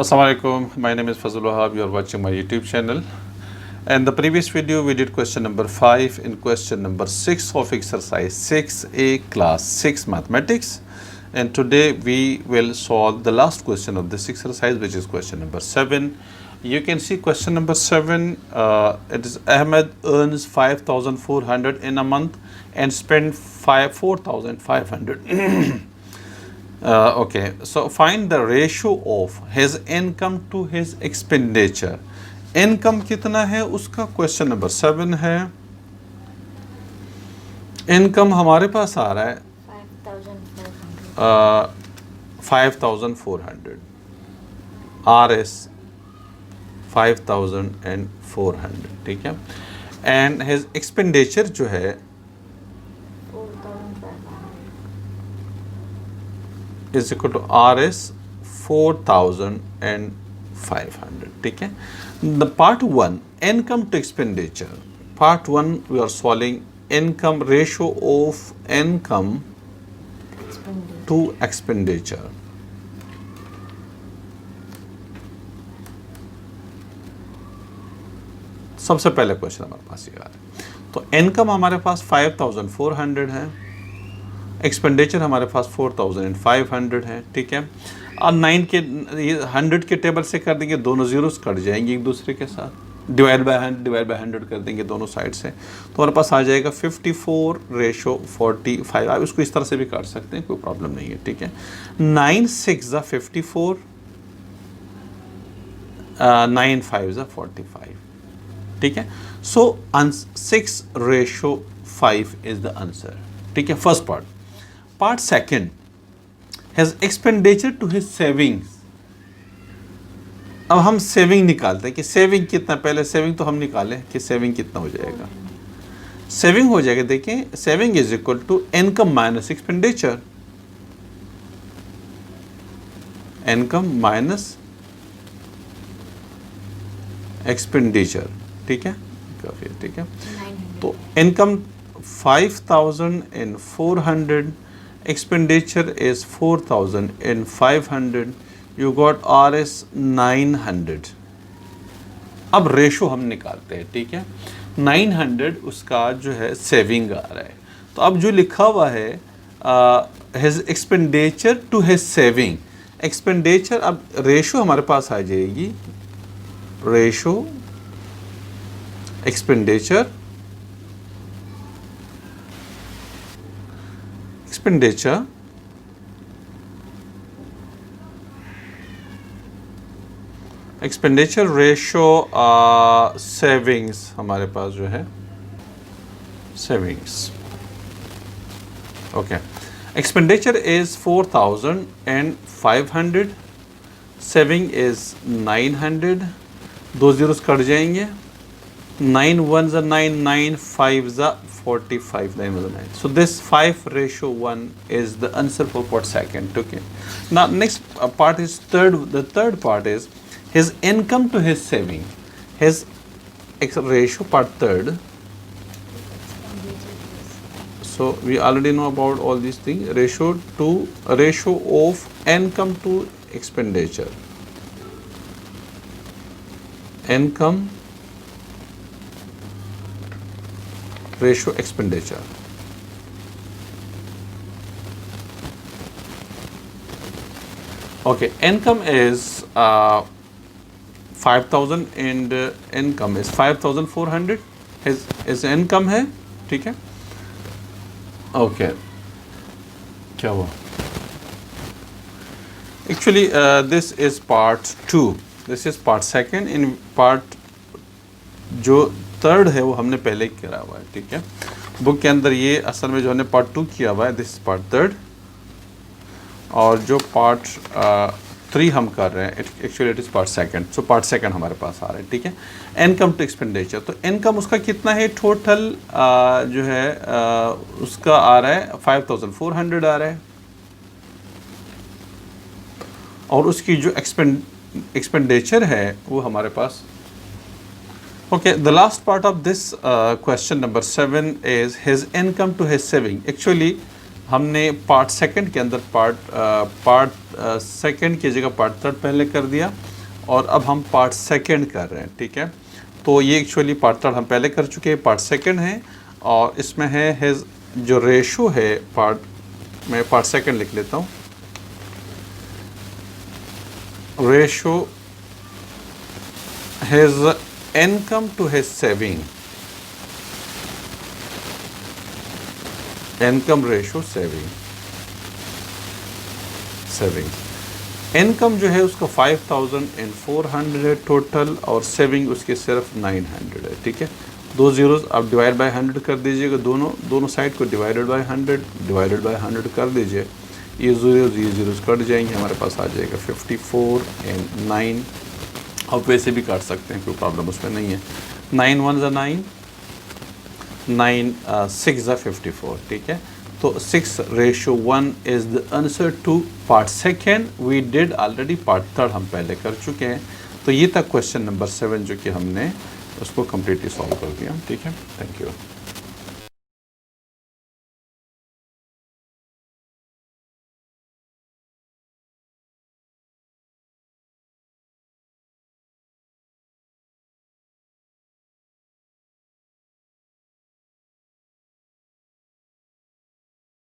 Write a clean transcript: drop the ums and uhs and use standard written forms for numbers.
Assalamualaikum. My name is Fazul Wahab. You are watching my YouTube channel. And the previous video we did question number 5 in question number 6 of exercise 6A class 6 mathematics. And today we will solve the last question of this exercise, which is question number 7. You can see question number 7. It is Ahmed earns 5,400 in a month and spend 4,500. Okay, so find the ratio of his income to his expenditure. Income कितना है उसका question number 7 है. Income हमारे पास आ रहा है 5,400. RS 5,400, ठीक है. एंड हिज एक्सपेंडिचर जो है is equal to RS 4,500, ठीक है. The part 1 income to expenditure. Part 1 we are solving income ratio of income to expenditure. सबसे पहले क्वेश्चन हमारे पास ये आ रहा है. तो इनकम हमारे पास 5,400 है, एक्सपेंडिचर हमारे पास 4,500 है, ठीक है. अब 9 के 100 के टेबल से कर देंगे, दोनों जीरोस कट जाएंगे एक दूसरे के साथ. डिवाइड बाय 100 कर देंगे दोनों साइड से, तो हमारे पास आ जाएगा 54:45. आप इसको इस तरह से भी काट सकते हैं, कोई प्रॉब्लम नहीं है, ठीक है. 9 6 ज़ा 54, 9 5 ज़ा 45, ठीक है. सो 6:5 इज द आंसर, ठीक है. First part. Part second, has expenditure to his savings. अब हम सेविंग निकालते हैं कि सेविंग कितना. पहले सेविंग तो हम निकालें कि सेविंग कितना हो जाएगा. सेविंग हो जाएगा, देखिए, saving is equal to income minus expenditure. Income minus expenditure, ठीक है, काफी, ठीक है. तो income 5,400, expenditure is 4,500. You got RS 900. अब रेशो हम निकालते हैं, ठीक है. 900 उसका जो है सेविंग आ रहा है. तो अब जो लिखा हुआ है his expenditure to his saving. Expenditure, अब रेशो हमारे पास आ जाएगी, ratio expenditure expenditure ratio savings हमारे पास जो है savings. Okay, expenditure is 4,500, saving is 900. दो जीरोस कट जाएंगे. 9 1 ज़ा 9, 9 5 ज़ा 45, 9 1 9. So this 5:1 is the answer for part second. Okay. Now next part is third. The third part is his income to his saving. His ratio part third. So we already know about all these things. Ratio of income to expenditure. Income ratio expenditure. Okay, income is 5,000 and income is 5,400. his income है, ठीक है. Okay, क्या हुआ? Actually this is part 2. This is part second. In part जो third है वो हमने पहले करा हुआ है, ठीक है. बुक के अंदर ये असल में जो हमने पार्ट 2 किया हुआ है, दिस इज पार्ट थर्ड. और जो पार्ट 3 हम कर रहे हैं, actually it is part second. So part second हमारे पास आ रहा है, ठीक है. Income to expenditure. तो इनकम उसका कितना है टोटल, जो है उसका आ रहा है 5,400 आ रहा है. और उसकी जो एक्सपेंडिचर है वो हमारे पास. Okay, the last part of this question number 7 is his income to his saving. Actually हमने पार्ट सेकंड के अंदर पार्ट सेकंड की जगह पार्ट थर्ड पहले कर दिया. और अब हम पार्ट सेकंड कर रहे हैं, ठीक है। तो ये एक्चुअली पार्ट थर्ड हम पहले कर चुके हैं, पार्ट सेकंड है और इसमें है हिज जो रेशो है पार्ट, मैं पार्ट सेकंड लिख लेता हूँ, ratio his income to his saving, income ratio saving, income जो है उसका 5400 टोटल और सेविंग उसके सिर्फ 900 है, ठीक है। दो जीरोस आप डिवाइड बाय 100 कर दीजिएगा, दोनों साइड को डिवाइडेड बाय 100 कर दीजिए, ये जीरोस कट जाएंगे, हमारे पास आ जाएगा 54 एंड 9। आप वैसे भी काट सकते हैं, कोई प्रॉब्लम उसमें नहीं है। 9 1 ज़ा 9, 9 6 ज़ा 54, ठीक है। तो 6:1 is the answer to part second. We did already part third हम पहले कर चुके हैं। तो ये था क्वेश्चन नंबर 7 जो कि हमने उसको कम्प्लीटली सॉल्व कर दिया, ठीक है। Thank you.